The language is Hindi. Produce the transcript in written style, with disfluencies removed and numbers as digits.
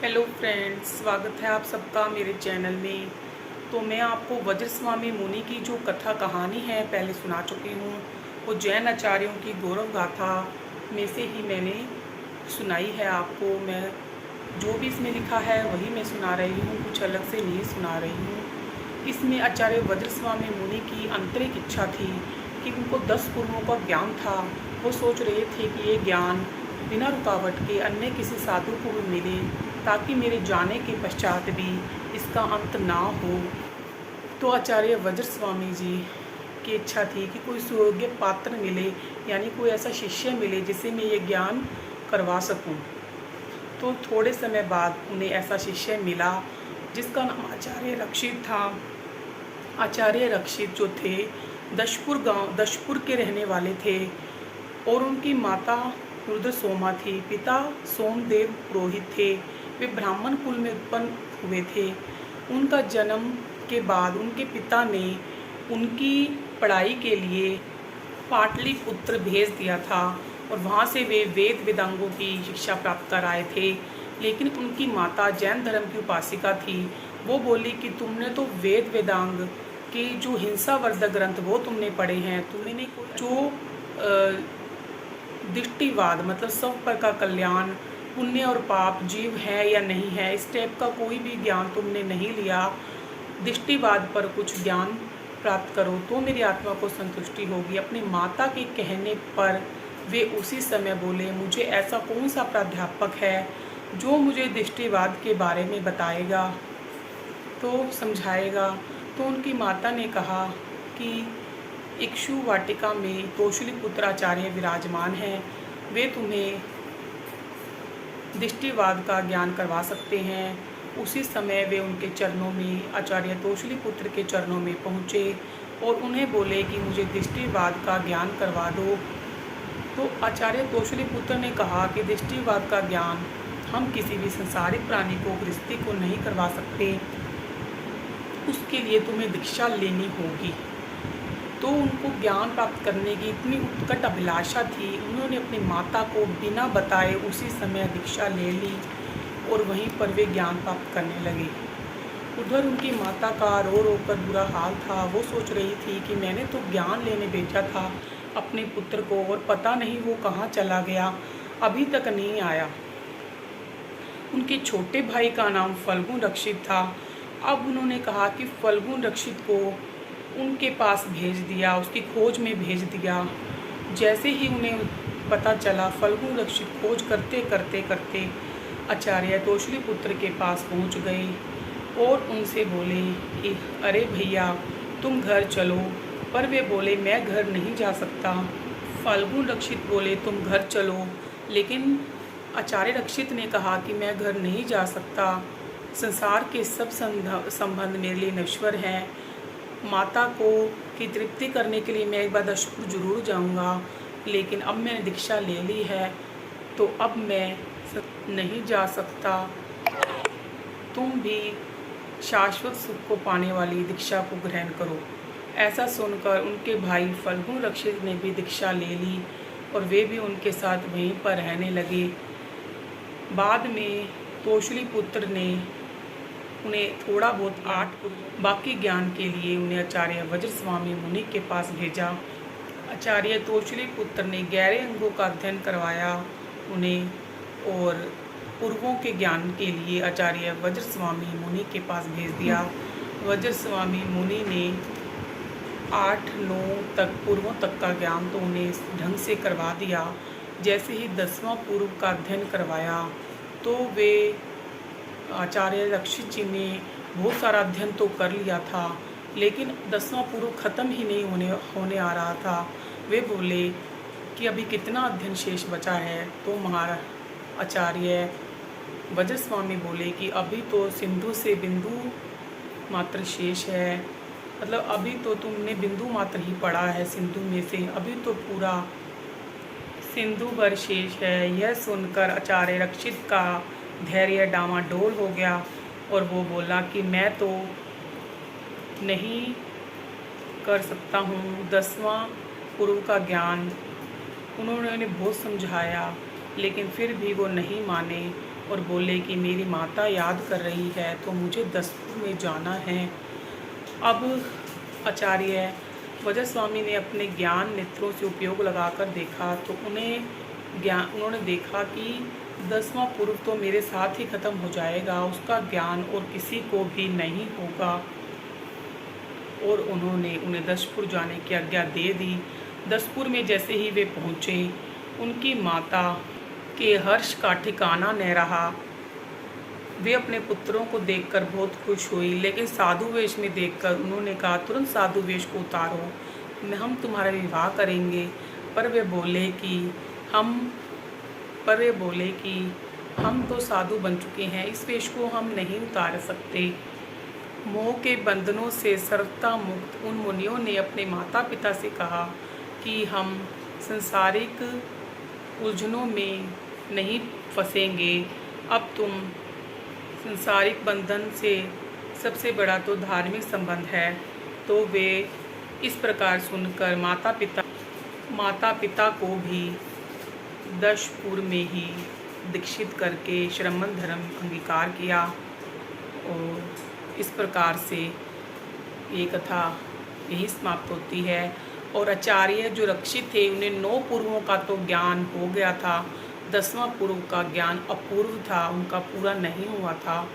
हेलो फ्रेंड्स, स्वागत है आप सबका मेरे चैनल में। तो मैं आपको वज्रस्वामी मुनि की जो कथा कहानी है पहले सुना चुकी हूँ। वो जैन आचार्यों की गौरव गाथा में से ही मैंने सुनाई है आपको। मैं जो भी इसमें लिखा है वही मैं सुना रही हूँ, कुछ अलग से नहीं सुना रही हूँ। इसमें आचार्य वज्रस्वामी मुनि की आंतरिक इच्छा थी कि उनको 10 गुरुओं का ज्ञान था। वो सोच रहे थे कि ये ज्ञान बिना रुकावट के अन्य किसी साधु को भी मिले, ताकि मेरे जाने के पश्चात भी इसका अंत ना हो। तो आचार्य वज्रस्वामी जी की इच्छा थी कि कोई सुयोग्य पात्र मिले, यानी कोई ऐसा शिष्य मिले जिसे मैं ये ज्ञान करवा सकूं। तो थोड़े समय बाद उन्हें ऐसा शिष्य मिला जिसका नाम आचार्य रक्षित था। आचार्य रक्षित जो थे दशपुर के रहने वाले थे, और उनकी माता रुद्र सोमा थी। पिता सोमदेव पुरोहित थे। वे ब्राह्मण कुल में उत्पन्न हुए थे। उनका जन्म के बाद उनके पिता ने उनकी पढ़ाई के लिए पाटलिपुत्र भेज दिया था, और वहाँ से वे वेद वेदांगों की शिक्षा प्राप्त कर आए थे। लेकिन उनकी माता जैन धर्म की उपासिका थी। वो बोली कि तुमने तो वेद वेदांग के जो हिंसावर्धक ग्रंथ वो तुमने पढ़े हैं, तुमने जो दृष्टिवाद मतलब सब पर का कल्याण, पुण्य और पाप, जीव है या नहीं है, इस टाइप का कोई भी ज्ञान तुमने नहीं लिया। दृष्टिवाद पर कुछ ज्ञान प्राप्त करो तो मेरी आत्मा को संतुष्टि होगी। अपनी माता के कहने पर वे उसी समय बोले, मुझे ऐसा कौन सा प्राध्यापक है जो मुझे दृष्टिवाद के बारे में बताएगा, तो समझाएगा। तो उनकी माता ने कहा कि इक्षु वाटिका में तोषुलिपुत्र आचार्य विराजमान हैं, वे तुम्हें दृष्टिवाद का ज्ञान करवा सकते हैं। उसी समय वे उनके चरणों में, आचार्य तोषुलिपुत्र के चरणों में पहुँचे और उन्हें बोले कि मुझे दृष्टिवाद का ज्ञान करवा दो। तो आचार्य तोषुलिपुत्र ने कहा कि दृष्टिवाद का ज्ञान हम किसी भी संसारिक प्राणी को, गृहस्थी को नहीं करवा सकते, उसके लिए तुम्हें दीक्षा लेनी होगी। तो उनको ज्ञान प्राप्त करने की इतनी उत्कट अभिलाषा थी, उन्होंने अपनी माता को बिना बताए उसी समय दीक्षा ले ली और वहीं पर वे ज्ञान प्राप्त करने लगे। उधर उनकी माता का रो रो कर बुरा हाल था। वो सोच रही थी कि मैंने तो ज्ञान लेने भेजा था अपने पुत्र को, और पता नहीं वो कहाँ चला गया, अभी तक नहीं आया। उनके छोटे भाई का नाम फल्गुन रक्षित था। अब उन्होंने कहा कि फल्गुन रक्षित को उनके पास भेज दिया, उसकी खोज में भेज दिया। जैसे ही उन्हें पता चला, फल्गुन रक्षित खोज करते करते करते आचार्य तोषुलिपुत्र के पास पहुंच गए और उनसे बोले कि अरे भैया, तुम घर चलो। पर वे बोले, मैं घर नहीं जा सकता। फल्गुन रक्षित बोले, तुम घर चलो। लेकिन आचार्य रक्षित ने कहा कि मैं घर नहीं जा सकता, संसार के सब संबंध मेरे लिए नश्वर हैं। माता को की तृप्ति करने के लिए मैं एक बार दशपुर जरूर जाऊंगा, लेकिन अब मैंने दीक्षा ले ली है तो अब मैं नहीं जा सकता। तुम भी शाश्वत सुख को पाने वाली दीक्षा को ग्रहण करो। ऐसा सुनकर उनके भाई फल्गुन रक्षित ने भी दीक्षा ले ली और वे भी उनके साथ वहीं पर रहने लगे। बाद में तोषुलिपुत्र ने उन्हें थोड़ा बहुत बाकी ज्ञान के लिए उन्हें आचार्य वज्रस्वामी मुनि के पास भेजा। आचार्य तोषुलिपुत्र ने गहरे अंगों का अध्ययन करवाया उन्हें, और पूर्वों के ज्ञान के लिए आचार्य वज्रस्वामी मुनि के पास भेज दिया। वज्रस्वामी मुनि ने 8-9 तक पूर्वों तक का ज्ञान तो उन्हें ढंग से करवा दिया। जैसे ही 10वां पूर्व का अध्ययन करवाया तो वे आचार्य रक्षित जी ने बहुत सारा अध्ययन तो कर लिया था, लेकिन 10वां पूर्व ख़त्म ही नहीं होने आ रहा था। वे बोले कि अभी कितना अध्ययन शेष बचा है। तो महाराज आचार्य वज्रस्वामी बोले कि अभी तो सिंधु से बिंदु मात्र शेष है, मतलब अभी तो तुमने बिंदु मात्र ही पढ़ा है सिंधु में से, अभी तो पूरा सिंधु भर शेष है। यह सुनकर आचार्य रक्षित का धैर्य डामाडोल हो गया और वो बोला कि मैं तो नहीं कर सकता हूँ 10वां पूर्व का ज्ञान। उन्होंने बहुत समझाया, लेकिन फिर भी वो नहीं माने और बोले कि मेरी माता याद कर रही है तो मुझे दसपुर में जाना है। अब आचार्य वजर स्वामी ने अपने ज्ञान नेत्रों से उपयोग लगाकर देखा तो उन्होंने देखा कि 10वां पूर्व तो मेरे साथ ही खत्म हो जाएगा, उसका ज्ञान और किसी को भी नहीं होगा। और उन्होंने उन्हें दसपुर जाने की आज्ञा दे दी। दसपुर में जैसे ही वे पहुँचे, उनकी माता के हर्ष का ठिकाना न रहा। वे अपने पुत्रों को देखकर बहुत खुश हुई, लेकिन साधु वेश में देखकर उन्होंने कहा, तुरंत साधु वेश को उतारो, हम तुम्हारा विवाह करेंगे। पर वे बोले कि हम तो साधु बन चुके हैं, इस वेश को हम नहीं उतार सकते। मोह के बंधनों से सर्वथा मुक्त उन मुनियों ने अपने माता पिता से कहा कि हम संसारिक उलझनों में नहीं फंसेंगे। अब तुम संसारिक बंधन से सबसे बड़ा तो धार्मिक संबंध है। तो वे इस प्रकार सुनकर माता पिता को भी दशपुर में ही दीक्षित करके श्रमण धर्म अंगीकार किया। और इस प्रकार से ये कथा यही समाप्त होती है। और आचार्य जो रक्षित थे, उन्हें 9 पूर्वों का तो ज्ञान हो गया था, 10वां पूर्व का ज्ञान अपूर्व था, उनका पूरा नहीं हुआ था।